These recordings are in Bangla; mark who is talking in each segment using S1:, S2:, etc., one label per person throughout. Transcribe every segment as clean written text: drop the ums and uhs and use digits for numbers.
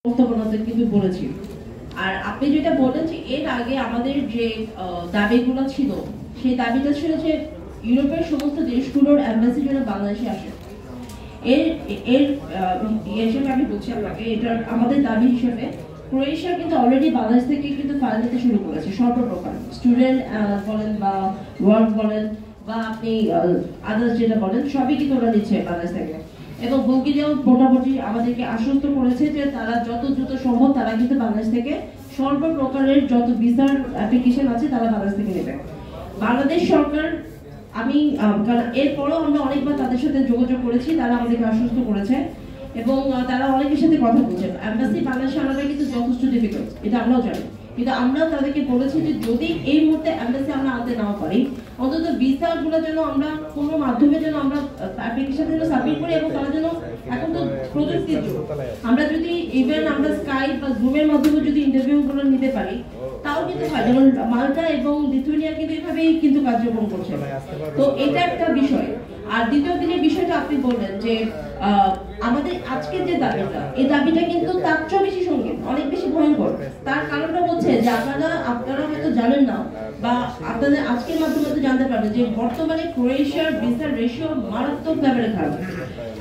S1: প্রস্তাবনাতে কিন্তু বলেছি। আর আপনি যেটা বললেন যে এর আগে আমাদের যে দাবিগুলো ছিল, সেই দাবিটা ছিল যে ইউরোপের সমস্ত দেশগুলোর অ্যাম্বাসি যেন বাংলাদেশে আসে। এর এর হিসেবে আমি বলছি আপনাকে, এটা আমাদের দাবি হিসেবে ক্রোয়েশিয়া কিন্তু অলরেডি বাংলাদেশ থেকে কিন্তু ফাইল নিতে শুরু করেছে সর্বপ্রকার, স্টুডেন্ট বলেন বা ওয়ার্ক বলেন বা আপনি আদার্স যেটা বলেন, সবই কিন্তু ওরা নিচ্ছে বাংলাদেশ থেকে। এবং বুলগেরিয়াও মোটামুটি আমাদেরকে আশ্বস্ত করেছে যে তারা যত দ্রুত সম্ভব তারা কিন্তু বাংলাদেশ থেকে সর্বপ্রকারের যত ভিসার অ্যাপ্লিকেশন আছে তারা বাংলাদেশ থেকে নেবে। বাংলাদেশ সরকার, আমি এরপরেও আমরা অনেকবার তাদের সাথে যোগাযোগ করেছি, তারা আমাদেরকে আশ্বস্ত করেছে এবং তারা অনেকের সাথে কথা বলছেন। অ্যাম্বাসি বাংলাদেশে আনাটা কিন্তু যথেষ্ট ডিফিকাল্ট, এটা আমরাও জানি, কিন্তু আমরা তাদেরকে বলেছি যে যদি এই মুহূর্তে অ্যাম্বাসি আমরা আনতে নাও পারি, অন্তত ভিসাগুলো যেন আমরা কোনো মাধ্যমে যেন আমরা অ্যাপ্লিকেশন যেন সাবমিট করি এবং তারা যেন, এখন তো প্রযুক্তির যুগ, আমরা যদি ইভেন আমরা স্কাইপ বা জুমের মাধ্যমে যদি ইন্টারভিউগুলো নিতে পারি তাও কিন্তু হয়। যেমন মাল্টা এবং লিথুয়ানিয়া কিন্তু এভাবেই কিন্তু কার্যক্রম করছে। তো এটা একটা বিষয়। আর দ্বিতীয় দিনের বিষয়টা আপনি বললেন যে আমাদের আজকের যে দাবিটা, এই দাবিটা কিন্তু তার চেয়ে বেশি সঙ্গীন, অনেক বেশি ভয়ঙ্কর। তার কারণটা হচ্ছে যে আপনারা হয়তো জানেন না বা আপনাদের আজকের মাধ্যমে তো জানতে পারবেন যে বর্তমানে ক্রোয়েশিয়ার ভিসার রেশিও মারাত্মক লেভেলে খারাপ।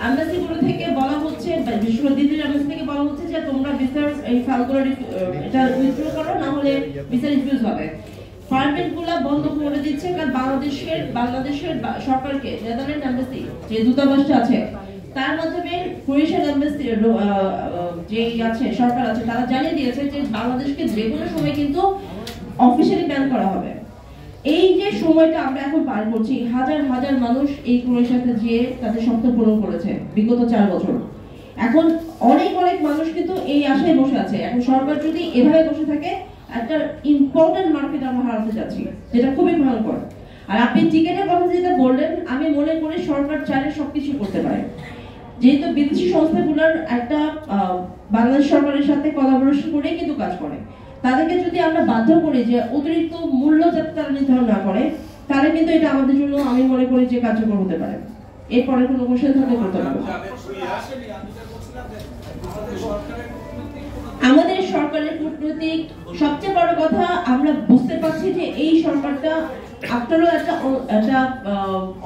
S1: অ্যাম্বাসিগুলো থেকে বলা হচ্ছে, বিশেষ করে দিল্লির অ্যাম্বাসি থেকে বলা হচ্ছে যে তোমরা ভিসার এই ফাইলগুলো এটা উইথড্র করো, না হলে ভিসা রিফিউজ হবে। পারমিটগুলো বন্ধ করে দিচ্ছে, কারণ বাংলাদেশের সরকারকে নেদারল্যান্ড অ্যাম্বাসি যে দূতাবাসটা আছে তার মাধ্যমে ক্রোয়েশিয়ান অ্যাম্বাসি যে আছে সরকার আছে, তারা জানিয়ে দিয়েছে যে বাংলাদেশকে যে কোনো সময় কিন্তু অফিশিয়ালি ব্যান করা হবে। এই যে সময়টা আমরা এখন পার করছি, হাজার হাজার মানুষ এই ক্রোয়েশিয়াতে গিয়ে তাদের স্বপ্ন পূরণ করেছে বিগত 4 বছর। এখন অনেক মানুষ কিন্তু এই আশায় বসে আছে। এখন সরকার যদি এভাবে বসে থাকে, একটা ইম্পর্টেন্ট মার্কেট আমরা হারাতে যাচ্ছি, যেটা খুবই ভয়ঙ্কর। আর আপনি টিকেটের কথা যেটা বললেন, আমি মনে করি সরকার চাইলে সবকিছু করতে পারে। যেহেতু বিদেশি সংস্থাগুলোর একটা বাংলাদেশ সরকারের সাথে কোলাবোরেশন করে কিন্তু কাজ করে, তাদেরকে যদি আমরা বাধ্য করি যে অতিরিক্ত মূল্য যাতে তারা নির্ধারণ না করে, তাহলে কিন্তু এটা আমাদের জন্য আমি মনে করি যে কার্যকর হতে পারে। এরপরে কোনো কোশ্চেন থাকলে করতে পারবো। আমাদের সরকারের কূটনৈতিক সবচেয়ে বড় কথা, আমরা বুঝতে পারছি যে এই সরকারটা আপনারও একটা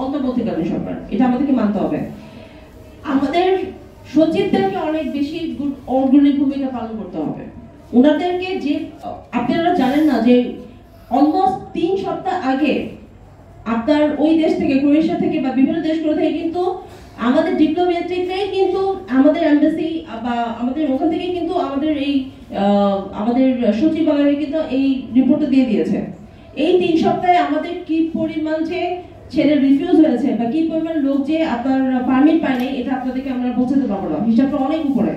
S1: অন্তর্বর্তীকালীন সরকার, এটা আমাদেরকে মানতে হবে। আমাদের সচিবদেরকে অনেক বেশি অগ্রণী ভূমিকা পালন করতে হবে। ওনাদেরকে যে, আপনারা জানেন না যে অলমোস্ট 3 সপ্তাহ আগে আপনার ওই দেশ থেকে, ক্রোয়েশিয়া থেকে বা বিভিন্ন দেশগুলো থেকে কিন্তু আমাদের ডিপ্লোম্যাটিকরাই কিন্তু আমাদের এমবাসি বা আমাদের ওখান থেকে কিন্তু আমাদের এই আমাদের সচিবালয়ে কিন্তু এই রিপোর্টটা দিয়ে দিয়েছে। এই 3 সপ্তাহে আমাদের কি পরিমাণ যে ছেলে রিফিউজ হয়েছে বা কি পরিমাণ লোক যে আপনার পারমিট পায় নাই, এটা আপনাদেরকে আমরা বোঝাতে পারবো না, হিসাবটা অনেক উপরে।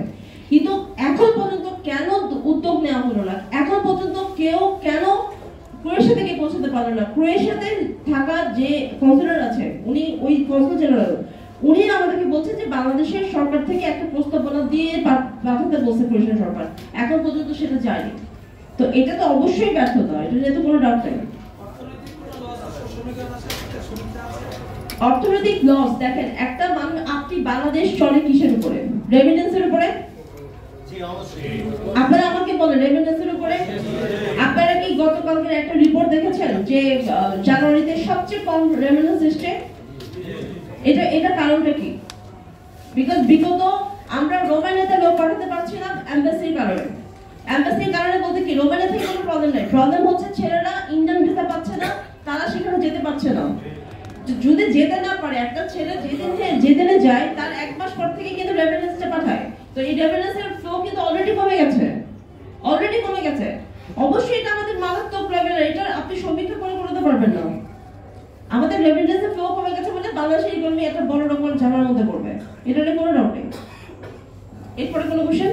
S1: কিন্তু এখন পর্যন্ত কেন উদ্যোগ নেওয়া হলো না? এখন পর্যন্ত কেউ কেন ক্রোয়েশিয়া থেকে পৌঁছাতে পারলো না? ক্রোয়েশিয়াতে থাকা যে কনসুলার আছে, উনি ওই কনসুল জেনারেল, উনি আমাদেরকে বলছেন যে বাংলাদেশের সরকার থেকে একটা প্রস্তাবনা দিয়ে পাঠাতে বলছে ক্রোয়েশিয়ান সরকার, এখন পর্যন্ত সেটা যায়নি। তো এটা তো অবশ্যই ব্যর্থতা, এটা নিয়ে তো কোনো ডাউট নেই। অর্থনৈতিক লস দেখেন, একটা মানুষ, আপনি বাংলাদেশ চলে কিসের উপরে? রেমিটেন্সের উপরে। আপনারা আমাকে বলেন রেমিটেন্সের উপরে। আপনারা কি গতকালকের একটা রিপোর্ট দেখেছেন যে জানুয়ারিতে সবচেয়ে কম রেমিটেন্স এসেছে? এটা কারণটা কি? বিকজ বিগত আমরা রোমানিয়াতে লোক পাঠাতে পারছি না এমবাসির কারণে। এমবাসির কারণে বলতে কি, রোমানিয়া থেকে কোনো প্রবলেম নাই, প্রবলেম হচ্ছে ছেলেরা ইন্ডিয়ান ভিসা পাচ্ছে না, তারা সেখানে যেতে পারছে না। যদি যেতে না পারে, একটা ছেলে যেদিনে যায় তার 1 মাস পর থেকে কিন্তু রেমিটেন্সটা পাঠায়। তো এই রেমিটেন্সের ফ্লো কিন্তু অলরেডি কমে গেছে। অবশ্যই এটা আমাদের মারাত্মক লেভেলের, এটা আপনি সমীক্ষা করে করতে পারবেন না। আমাদের রেমিটেন্সের ফ্লো কমে গেছে বলে বাংলাদেশের ইকোনমি একটা বড় রকমের ঝামেলার মধ্যে পড়বে, এটা নিয়ে কোনো ডাউট নেই। এরপরে কোনো কোশ্চেন?